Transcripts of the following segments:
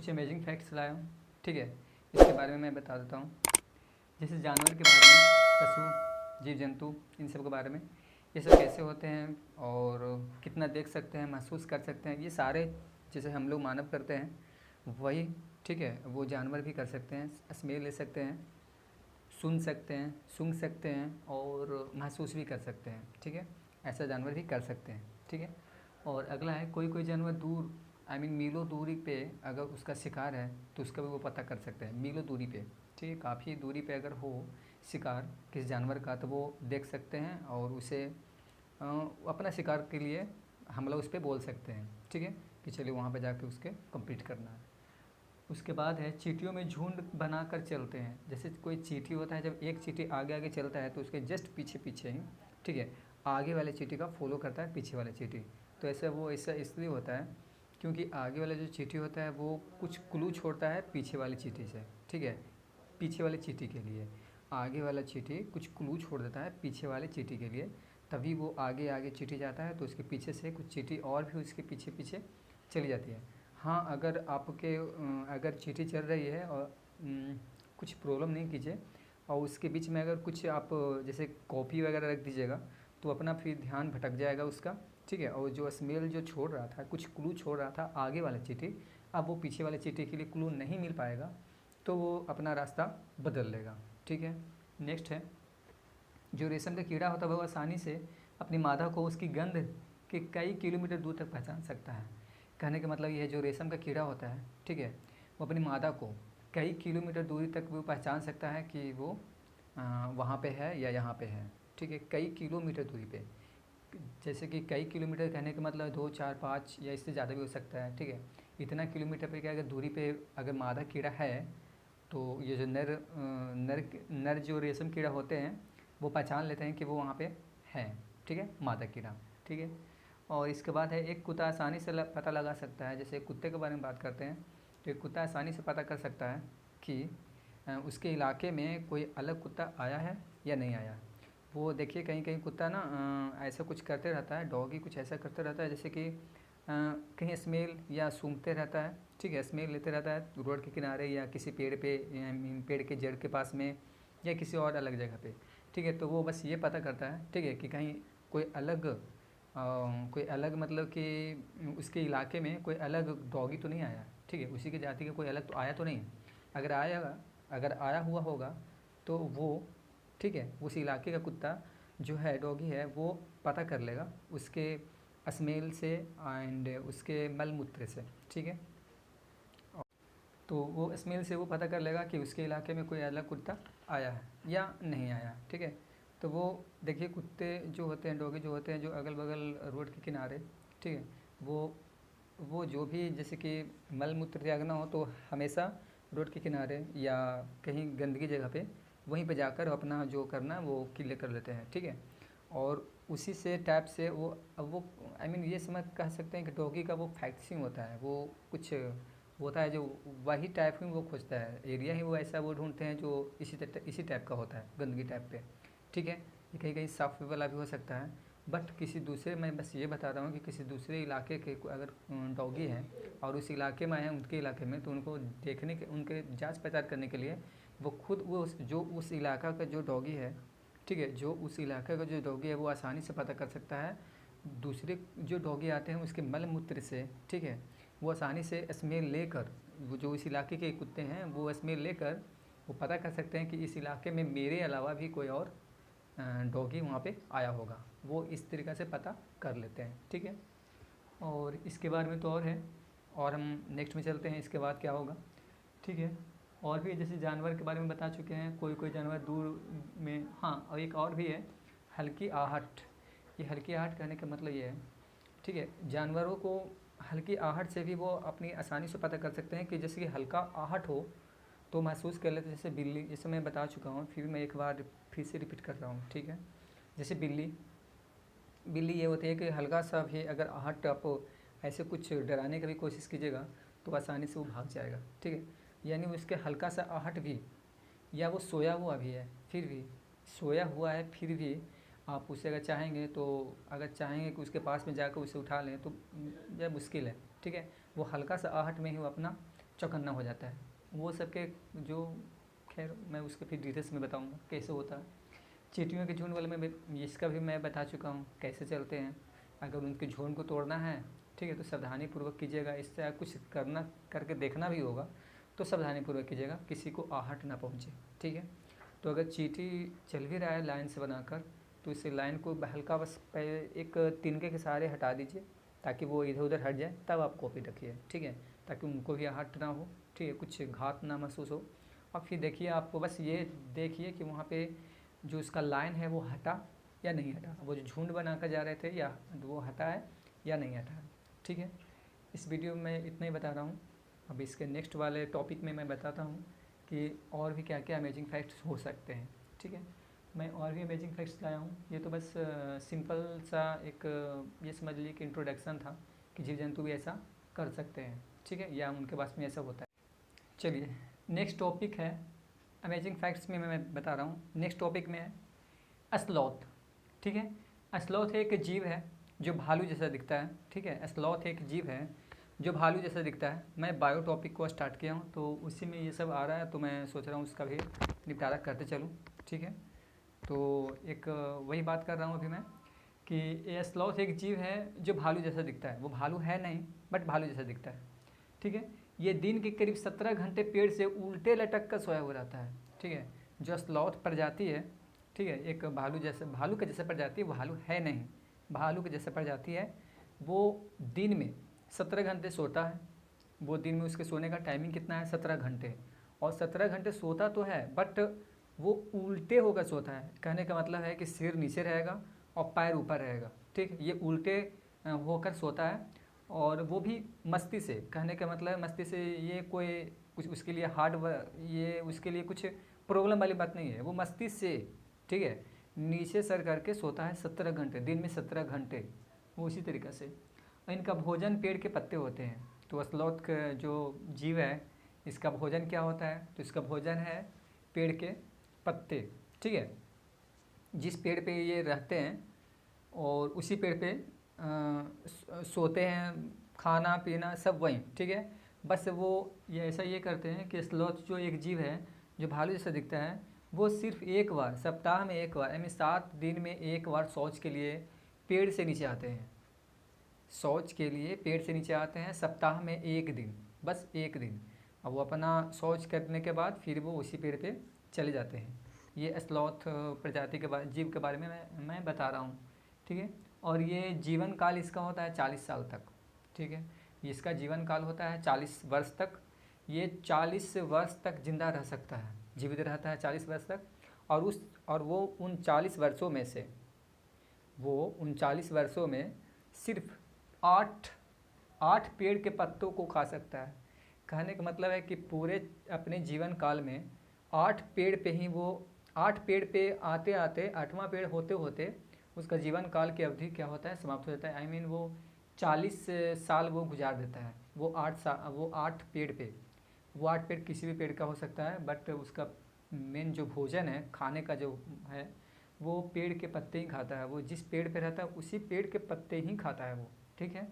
कुछ amazing facts लाया हूँ, ठीक है। इसके बारे में मैं बता देता हूँ। जैसे जानवर के बारे में, पशु, जीव जंतु, इन सब के बारे में, ये सब कैसे होते हैं और कितना देख सकते हैं, महसूस कर सकते हैं, ये सारे जैसे हम लोग मानव करते हैं वही, ठीक है, वो जानवर भी कर सकते हैं। स्मेल ले सकते हैं, सुन सकते हैं, सूंघ सकते हैं और महसूस भी कर सकते हैं, ठीक है। ऐसा जानवर भी कर सकते हैं, ठीक है। और अगला है, कोई कोई जानवर दूर, मीलों दूरी पे अगर उसका शिकार है तो उसका भी वो पता कर सकते हैं, मीलों दूरी पे, ठीक है। काफ़ी दूरी पे अगर हो शिकार किस जानवर का तो वो देख सकते हैं और उसे अपना शिकार के लिए हमला उस पर बोल सकते हैं, ठीक है, कि चलिए वहाँ पर जाके उसके कंप्लीट करना है। उसके बाद है, चींटियों में झुंड बनाकर चलते हैं। जैसे कोई चींटी होता है, जब एक चींटी आगे आगे चलता है तो उसके जस्ट पीछे पीछे ही, ठीक है, आगे वाले चींटी का फॉलो करता है पीछे वाले चींटी। तो ऐसा वो ऐसा इसलिए होता है क्योंकि आगे वाला जो चींटी होता है वो कुछ क्लू छोड़ता है पीछे वाली चींटी से, ठीक है, पीछे वाले चींटी के लिए। आगे वाला चींटी कुछ क्लू छोड़ देता है पीछे वाले चींटी के लिए, तभी वो आगे आगे चींटी जाता है तो उसके पीछे से कुछ चींटी और भी उसके पीछे पीछे चली जाती है। हाँ, अगर आपके अगर चींटी चल रही है और कुछ प्रॉब्लम नहीं कीजिए और उसके बीच में अगर कुछ आप जैसे कॉफ़ी वगैरह रख दीजिएगा तो अपना फिर ध्यान भटक जाएगा उसका, ठीक है। और जो स्मेल जो छोड़ रहा था, कुछ क्लू छोड़ रहा था आगे वाला चींटी, अब वो पीछे वाले चींटी के लिए क्लू नहीं मिल पाएगा तो वो अपना रास्ता बदल लेगा, ठीक है। नेक्स्ट है, जो रेशम का कीड़ा होता है वो आसानी से अपनी मादा को उसकी गंध के कई किलोमीटर दूर तक पहचान सकता है। कहने का मतलब ये है, जो रेशम का कीड़ा होता है, ठीक है, वो अपनी मादा को कई किलोमीटर दूरी तक वो पहचान सकता है कि वो वहाँ पे है या यहाँ पे है, ठीक है, कई किलोमीटर दूरी पे। जैसे कि कई किलोमीटर कहने का मतलब 2, 4, 5 या इससे ज़्यादा भी हो सकता है, ठीक है। इतना किलोमीटर पे क्या, अगर दूरी पे अगर मादा कीड़ा है तो ये जो नर जो रेशम कीड़ा होते हैं वो पहचान लेते हैं कि वो वहाँ पे है, ठीक है, मादा कीड़ा, ठीक है। और इसके बाद है, एक कुत्ता आसानी से पता लगा सकता है। जैसे कुत्ते के बारे में बात करते हैं तो एक कुत्ता आसानी से पता कर सकता है कि उसके इलाके में कोई अलग कुत्ता आया है या नहीं आया। वो देखिए कहीं कहीं कुत्ता ना ऐसा कुछ करते रहता है, डॉगी कुछ ऐसा करते रहता है जैसे कि कहीं स्मेल या सूंघते रहता है, ठीक है, स्मेल लेते रहता है रोड के किनारे या किसी पेड़ पे, पेड़ के जड़ के पास में या किसी और अलग जगह पे, ठीक है। तो वो बस ये पता करता है, ठीक है, कि कहीं कोई अलग मतलब कि उसके इलाके में कोई अलग डॉगी तो नहीं आया, ठीक है, उसी की जाति का कोई अलग तो आया तो नहीं है। अगर आया हुआ होगा तो वो, ठीक है, उस इलाके का कुत्ता जो है, डॉगी है, वो पता कर लेगा उसके स्मेल से एंड उसके मल मूत्र से, ठीक है। तो वो स्मेल से वो पता कर लेगा कि उसके इलाके में कोई अलग कुत्ता आया है या नहीं आया, ठीक है। तो वो देखिए कुत्ते जो होते हैं, डॉगी जो होते हैं, जो अगल बगल रोड के किनारे, ठीक है, वो जो भी जैसे कि मल मूत्र त्यागना हो तो हमेशा रोड के किनारे या कहीं गंदगी जगह पे वहीं पे जाकर अपना जो करना है वो क्लियर कर लेते हैं, ठीक है। और उसी से टैप से वो, अब वो ये समझ कह सकते हैं कि डॉगी का वो फैक्सिंग होता है, वो कुछ होता है जो वही टाइप में वो खोजता है, एरिया ही वो ऐसा वो ढूंढते हैं जो इसी टाइप का होता है, गंदगी टाइप पे, ठीक है। ये कहीं कहीं साफ वाला भी हो सकता है, बट किसी दूसरे, मैं बस ये बता रहा हूँ कि किसी दूसरे इलाके के अगर डॉगी हैं और उस इलाके में आए हैं उनके इलाके में, तो उनको देखने के, उनके जांच पड़ताल करने के लिए वो खुद वो जो उस इलाका का जो डॉगी है, ठीक है, जो उस इलाके का जो डॉगी है वो आसानी से पता कर सकता है दूसरे जो डॉगी आते हैं उसके मल मूत्र से, ठीक है। वो आसानी से स्मेल लेकर, वो जो इस इलाके के कुत्ते हैं वो स्मेल लेकर वो पता कर सकते हैं कि इस इलाके में मेरे अलावा भी कोई और डॉगी वहाँ पे आया होगा, वो इस तरीक़े से पता कर लेते हैं, ठीक है। और इसके बारे में तो और है, और हम नेक्स्ट में चलते हैं, इसके बाद क्या होगा, ठीक है। और भी जैसे जानवर के बारे में बता चुके हैं, कोई कोई जानवर दूर में, हाँ, और एक और भी है, हल्की आहट। ये हल्की आहट कहने का मतलब ये है, ठीक है, जानवरों को हल्की आहट से भी वो अपनी आसानी से पता कर सकते हैं कि जैसे कि हल्का आहट हो तो महसूस कर लेते हैं। जैसे बिल्ली, जैसे मैं बता चुका हूँ, फिर मैं एक बार फिर से रिपीट कर रहा हूँ, ठीक है। जैसे बिल्ली ये होती है कि हल्का सा भी अगर आहट आप ऐसे कुछ डराने की भी कोशिश कीजिएगा तो आसानी से वो भाग जाएगा, ठीक है। यानी उसके हल्का सा आहट भी, या वो सोया हुआ भी है फिर भी, सोया हुआ है फिर भी आप उसे अगर चाहेंगे तो, अगर चाहेंगे कि उसके पास में जाकर उसे उठा लें तो यह मुश्किल है, ठीक है। वो हल्का सा आहट में ही वो अपना चौकन्ना हो जाता है। वो सबके जो खैर मैं उसके फिर डिटेल्स में बताऊँगा कैसे होता है। चींटियों के झुंड वाले में इसका भी मैं बता चुका हूँ कैसे चलते हैं। अगर उनके झुंड को तोड़ना है ठीक है तो सावधानीपूर्वक कीजिएगा। इससे कुछ करना करके देखना भी होगा तो सावधानीपूर्वक कीजिएगा, किसी को आहट ना पहुँचे, ठीक है। तो अगर चींटी चल भी रहा है लाइन से बनाकर तो इस लाइन को हल्का बस एक तिनके के सहारे हटा दीजिए ताकि वो इधर उधर हट जाए, तब आप कॉपी रखिए, ठीक है, ताकि उनको भी आहट ना हो, ठीक है, कुछ घात ना महसूस हो। और फिर देखिए, आपको बस ये देखिए कि वहाँ पे जो इसका लाइन है वो हटा या नहीं हटा, वो जो झुंड बनाकर जा रहे थे या वो हटा है या नहीं हटा है, ठीक है। इस वीडियो में इतना ही बता रहा हूँ। अब इसके नेक्स्ट वाले टॉपिक में मैं बताता हूँ कि और भी क्या क्या अमेजिंग फैक्ट्स हो सकते हैं, ठीक है। मैं और भी अमेजिंग फैक्ट्स लाया हूँ। ये तो बस सिंपल सा एक ये समझ लीजिए कि इंट्रोडक्शन था कि जीव जंतु भी ऐसा कर सकते हैं, ठीक है, या उनके पास में ऐसा होता है। चलिए नेक्स्ट टॉपिक है अमेजिंग फैक्ट्स में मैं बता रहा हूँ। नेक्स्ट टॉपिक में है स्लॉथ, ठीक है। स्लॉथ एक जीव है जो भालू जैसा दिखता है, ठीक है। स्लॉथ एक जीव है जो भालू जैसा दिखता है। मैं बायो टॉपिक को स्टार्ट किया हूँ तो उसी में ये सब आ रहा है, तो मैं सोच रहा हूँ उसका भी निपटारा करते चलूँ, ठीक है। तो एक वही बात कर रहा हूँ अभी मैं कि ये स्लॉथ एक जीव है जो भालू जैसा दिखता है। वो भालू है नहीं बट भालू जैसा दिखता है, ठीक है। ये दिन के करीब 17 घंटे पेड़ से उल्टे लटक कर सोया हुआ रहता है, ठीक है। जो स्लॉथ प्रजाति है, ठीक है, एक भालू के जैसे प्रजाति, भालू है नहीं, भालू के जैसे प्रजाति है। वो दिन में 17 घंटे सोता है। वो दिन में उसके सोने का टाइमिंग कितना है? 17 घंटे। और 17 घंटे सोता तो है बट वो उल्टे होकर सोता है। कहने का मतलब है कि सिर नीचे रहेगा और पैर ऊपर रहेगा, ठीक है। ये उल्टे होकर सोता है और वो भी मस्ती से। कहने का मतलब है मस्ती से, ये कोई कुछ उसके लिए ये उसके लिए कुछ प्रॉब्लम वाली बात नहीं है, वो मस्ती से, ठीक है, नीचे सर करके सोता है 17 घंटे, दिन में 17 घंटे। वो उसी तरीक़े से इनका भोजन पेड़ के पत्ते होते हैं। तो स्लॉथ का जो जीव है इसका भोजन क्या होता है? तो इसका भोजन है पेड़ के पत्ते, ठीक है। जिस पेड़ पे ये रहते हैं और उसी पेड़ पे सोते हैं, खाना पीना सब वहीं, ठीक है। बस वो ये ऐसा ये करते हैं कि स्लॉथ जो एक जीव है जो भालू जैसा दिखता है, वो सिर्फ एक बार सप्ताह में, एक बार यानी 7 दिन में एक बार शौच के लिए पेड़ से नीचे आते हैं। शौच के लिए पेड़ से नीचे आते हैं सप्ताह में एक दिन, बस एक दिन। अब वो अपना शौच करने के बाद फिर वो उसी पेड़ पे चले जाते हैं। ये स्लॉथ प्रजाति के जीव के बारे में मैं बता रहा हूँ, ठीक है। और ये जीवन काल इसका होता है 40 साल तक, ठीक है। इसका जीवन काल होता है 40 वर्ष तक। ये 40 वर्ष तक जिंदा रह सकता है, जीवित रहता है 40 वर्ष तक। और वो उन 40 वर्षों में से सिर्फ 8 पेड़ के पत्तों को खा सकता है। कहने का मतलब है कि पूरे अपने जीवन काल में 8 पेड़ पे ही वो 8 पेड़ पे आते आते 8वां पेड़ होते होते उसका जीवन काल की अवधि क्या होता है? समाप्त हो जाता है। I mean वो 40 साल वो गुजार देता है। वो 8 पेड़ पे, वो 8 पेड़ किसी भी पेड़ का हो सकता है बट उसका मेन जो भोजन है, खाने का जो है, वो पेड़ के पत्ते ही खाता है। वो जिस पेड़ पे रहता है उसी पेड़ के पत्ते ही खाता है वो, ठीक है।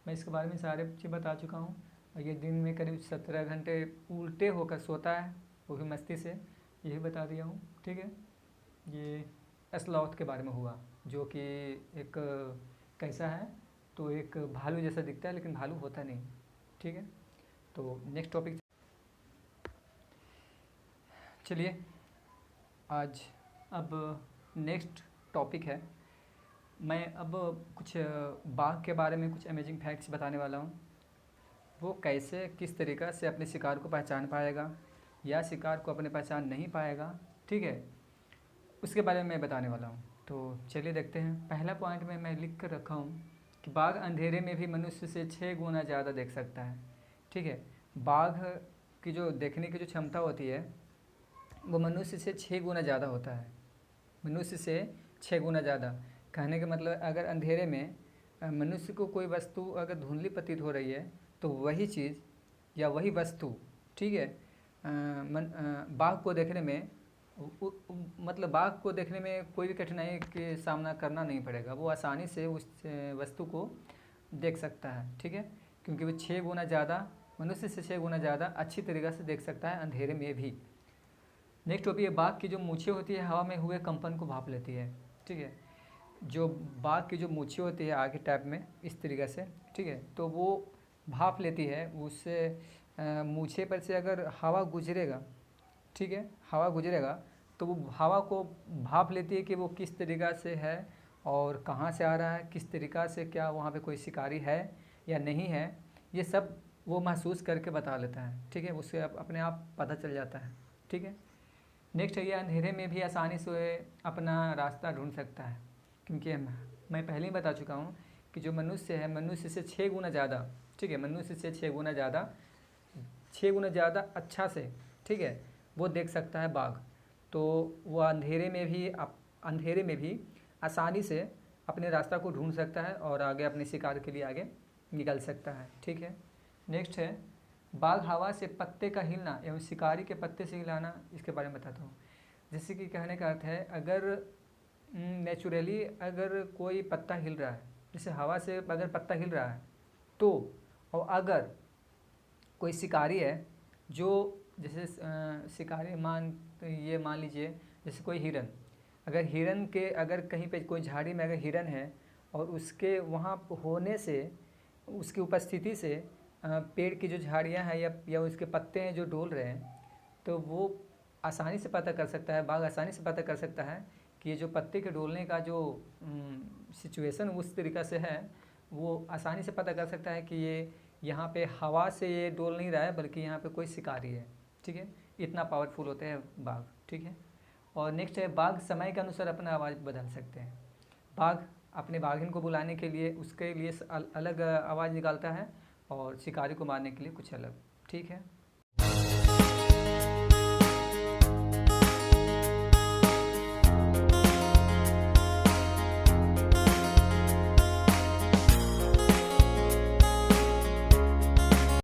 मैं इसके बारे में सारे चीज़ बता चुका हूँ। और ये दिन में करीब 17 घंटे उल्टे होकर सोता है, वो भी मस्ती से, यही बता दिया हूँ, ठीक है। ये स्लॉथ के बारे में हुआ, जो कि एक कैसा है? तो एक भालू जैसा दिखता है लेकिन भालू होता नहीं, ठीक है। तो नेक्स्ट टॉपिक, चलिए आज अब नेक्स्ट टॉपिक है। मैं अब कुछ बाघ के बारे में कुछ अमेजिंग फैक्ट्स बताने वाला हूँ। वो कैसे, किस तरीक़ा से अपने शिकार को पहचान पाएगा या शिकार को अपने पहचान नहीं पाएगा, ठीक है, उसके बारे में मैं बताने वाला हूँ। तो चलिए देखते हैं। पहला पॉइंट में मैं लिख कर रखा हूँ कि बाघ अंधेरे में भी मनुष्य से 6 गुना ज़्यादा देख सकता है, ठीक है। बाघ की जो देखने की जो क्षमता होती है वो मनुष्य से 6 गुना ज़्यादा होता है, मनुष्य से 6 गुना ज़्यादा। कहने का मतलब अगर अंधेरे में मनुष्य को कोई वस्तु अगर धुंधली प्रतीत हो रही है तो वही चीज़ या वही वस्तु, ठीक है, बाघ को देखने में मतलब बाघ को देखने में कोई भी कठिनाई के सामना करना नहीं पड़ेगा। वो आसानी से उस वस्तु को देख सकता है, ठीक है, क्योंकि वो 6 गुना ज़्यादा मनुष्य से 6 गुना ज़्यादा अच्छी तरीक़े से देख सकता है अंधेरे में भी। नेक्स्ट टॉपिक है, बाघ की जो मूछें होती है हवा में हुए कंपन को भाप लेती है। ठीक है, जो बाघ की जो मूछें होती है आगे टाइप में इस तरीक़े से, ठीक है, तो वो भाप लेती है। उससे मूछे पर से अगर हवा गुजरेगा, ठीक है, हवा गुजरेगा तो वो हवा को भाप लेती है कि वो किस तरीक़ा से है और कहाँ से आ रहा है, किस तरीक़ा से, क्या वहाँ पे कोई शिकारी है या नहीं है, ये सब वो महसूस करके बता लेता है। ठीक है, उससे अपने आप पता चल जाता है। ठीक है, नेक्स्ट है ये अंधेरे में भी आसानी से अपना रास्ता ढूंढ सकता है, क्योंकि मैं पहले ही बता चुका हूँ कि जो मनुष्य है, मनुष्य से 6 गुना ज़्यादा, ठीक है, मनुष्य से 6 गुना ज़्यादा अच्छा से, ठीक है, वो देख सकता है बाघ। तो वो अंधेरे में भी आसानी से अपने रास्ता को ढूंढ सकता है और आगे अपने शिकार के लिए आगे निकल सकता है। ठीक है, नेक्स्ट है बाघ हवा से पत्ते का हिलना एवं शिकारी के पत्ते से हिलाना, इसके बारे में बताता हूँ। जैसे कि कहने का अर्थ है, अगर नेचुरली अगर कोई पत्ता हिल रहा है, जैसे हवा से अगर पत्ता हिल रहा है तो, और अगर कोई शिकारी है जो, जैसे शिकारी मान लीजिए जैसे कोई हिरन, अगर हिरन के अगर कहीं पे कोई झाड़ी में अगर हिरन है और उसके वहाँ होने से, उसकी उपस्थिति से पेड़ की जो झाड़ियाँ हैं या उसके पत्ते हैं जो डोल रहे हैं, तो वो आसानी से पता कर सकता है, बाघ आसानी से पता कर सकता है कि ये जो पत्ते के डोलने का जो सिचुएशन उस तरीक़ा से है, वो आसानी से पता कर सकता है कि ये यहाँ पे हवा से ये डोल नहीं रहा है, बल्कि यहाँ पे कोई शिकारी है। ठीक है, इतना पावरफुल होते हैं बाघ। ठीक है, और नेक्स्ट है बाघ समय के अनुसार अपना आवाज़ बदल सकते हैं। बाघ अपने बाघिन को बुलाने के लिए उसके लिए अलग आवाज़ निकालता है और शिकारी को मारने के लिए कुछ अलग। ठीक है।